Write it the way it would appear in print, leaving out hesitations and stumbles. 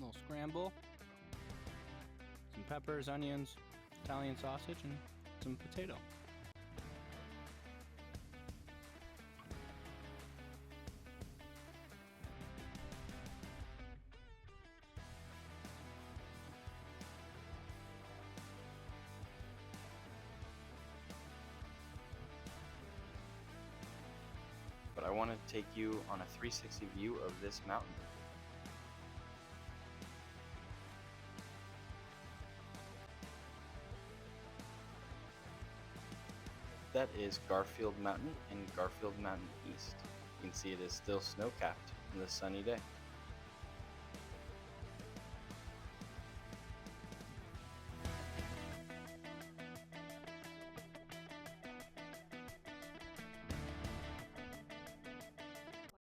little scramble, some peppers, onions, Italian sausage, and some potato. But I want to take you on a 360 view of this mountain. That is Garfield Mountain and Garfield Mountain East. You can see it is still snow-capped on this sunny day.